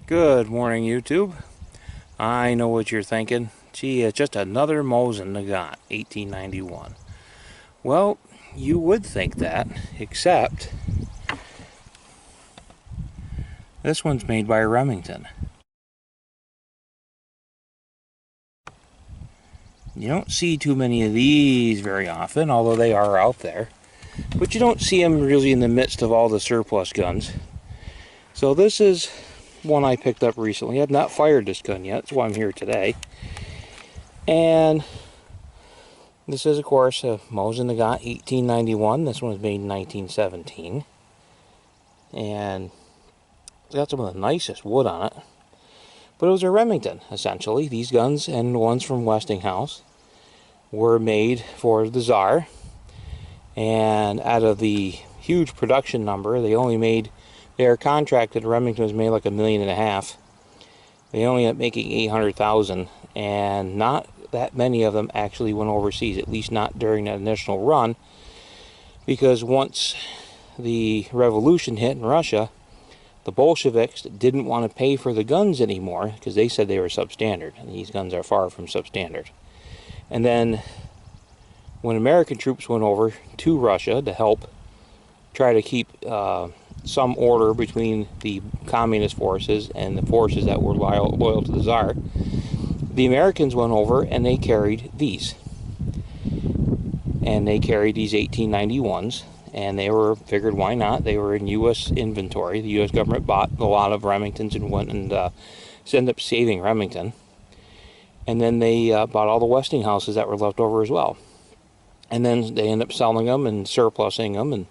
Good morning, YouTube. I know what you're thinking. Gee, it's just another Mosin Nagant 1891. Well, you would think that, except this one's made by Remington. You don't see too many of these very often, although they are out there. But you don't see them really in the midst of all the surplus guns. So this is one I picked up recently. I've not fired this gun yet, that's why I'm here today. And this is, of course, a Mosin Nagant 1891. This one was made in 1917. And it's got some of the nicest wood on it. But it was a Remington, essentially. These guns and the ones from Westinghouse were made for the Tsar. And out of the huge production number, they are contracted, Remington was made like $1.5 million. They only ended up making 800,000, and not that many of them actually went overseas, at least not during that initial run, because once the revolution hit in Russia, the Bolsheviks didn't want to pay for the guns anymore because they said they were substandard, and these guns are far from substandard. And then when American troops went over to Russia to help try to keep some order between the communist forces and the forces that were loyal to the Tsar, the Americans went over and they carried these. And they carried these 1891s, and they were figured, why not? They were in U.S. inventory. The U.S. government bought a lot of Remingtons and went and ended up saving Remington. And then they bought all the Westinghouses that were left over as well. And then they ended up selling them and surplusing them, and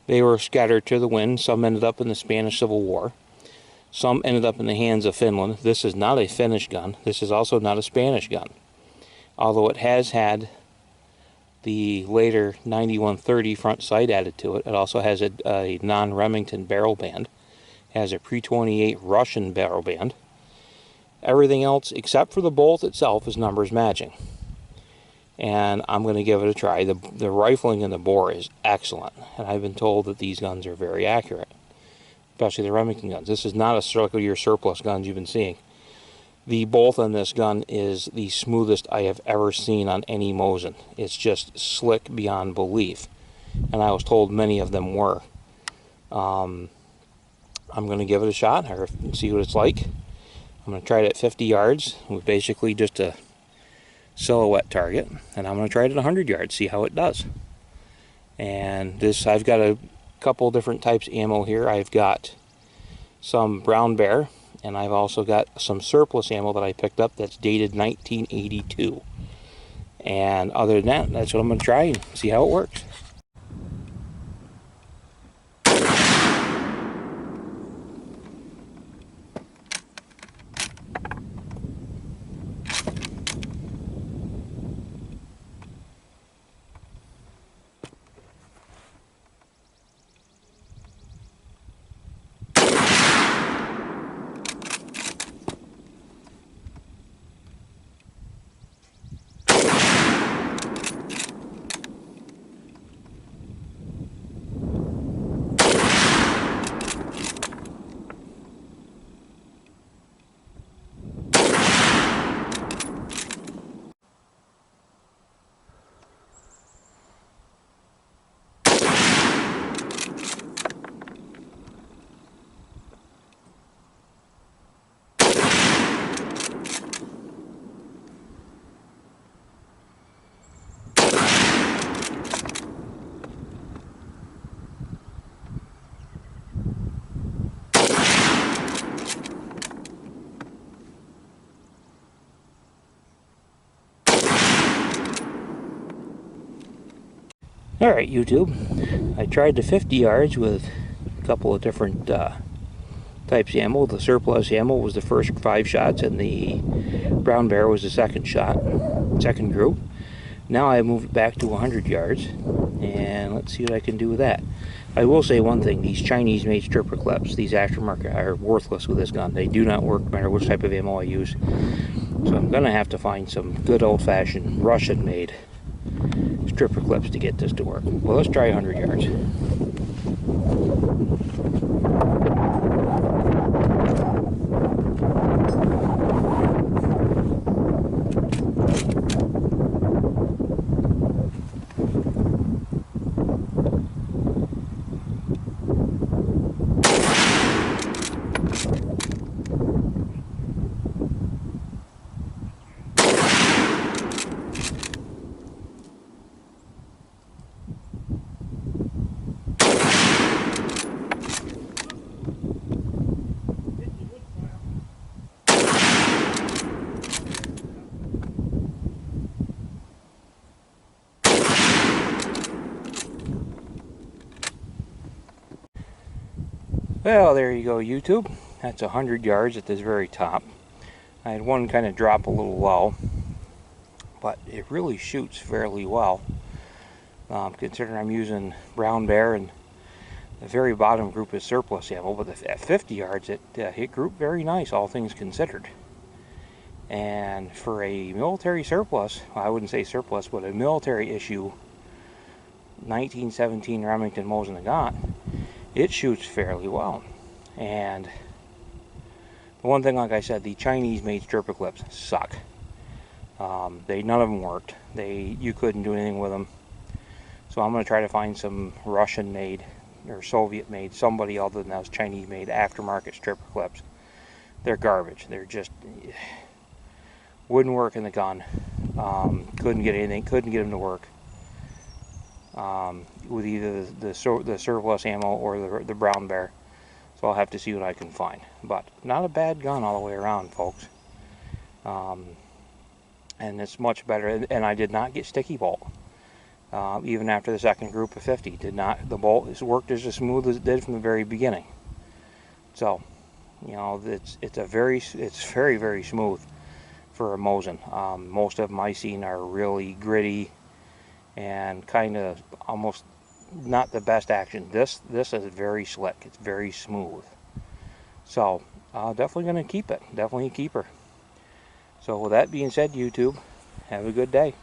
they were scattered to the wind. Some ended up in the Spanish Civil War. Some ended up in the hands of Finland. This is not a Finnish gun. This is also not a Spanish gun. Although it has had the later 9130 front sight added to it. It also has a non-Remington barrel band. It has a pre-28 Russian barrel band. Everything else, except for the bolt itself, is numbers matching. And I'm going to give it a try. The rifling in the bore is excellent, and I've been told that these guns are very accurate, especially the Remington guns. This is not a circle your surplus guns you've been seeing. The bolt on this gun is the smoothest I have ever seen on any Mosin. It's just slick beyond belief, and I was told many of them were. I'm going to give it a shot or see what it's like. I'm going to try it at 50 yards with basically just a silhouette target, and I'm going to try it at 100 yards, see how it does. And this, I've got a couple different types of ammo here. I've got some brown bear, and I've also got some surplus ammo that I picked up that's dated 1982. And other than that, that's what I'm going to try and see how it works. Alright, YouTube, I tried the 50 yards with a couple of different types of ammo. The surplus ammo was the first 5 shots, and the brown bear was the second group. Now I moved it back to 100 yards, and let's see what I can do with that. I will say one thing, these Chinese-made stripper clips, these aftermarket, are worthless with this gun. They do not work no matter which type of ammo I use. So I'm going to have to find some good old-fashioned Russian-made stripper clips to get this to work. Well, let's try 100 yards. Well, there you go, YouTube. That's 100 yards at this very top. I had one kind of drop a little low, but it really shoots fairly well. Considering I'm using brown bear and the very bottom group is surplus ammo, but at 50 yards it hit group very nice, all things considered. And for a military surplus, well, I wouldn't say surplus, but a military issue 1917 Remington Mosin Nagant, it shoots fairly well. And the one thing, like I said, the Chinese-made stripper clips suck. None of them worked. You couldn't do anything with them. So I'm going to try to find some Russian-made or Soviet-made, somebody other than those Chinese-made aftermarket stripper clips. They're garbage. They're just wouldn't work in the gun. Couldn't get anything. Couldn't get them to work with either the surplus ammo or the brown bear. So I'll have to see what I can find. But not a bad gun all the way around, folks. And it's much better. And I did not get sticky bolt. Even after the second group of 50, the bolt worked as smooth as it did from the very beginning. So, you know, it's very very smooth for a Mosin. Most of them I've seen are really gritty and kind of almost not the best action. This is very slick. It's very smooth. So definitely going to keep it. Definitely a keeper. So with that being said, YouTube, have a good day.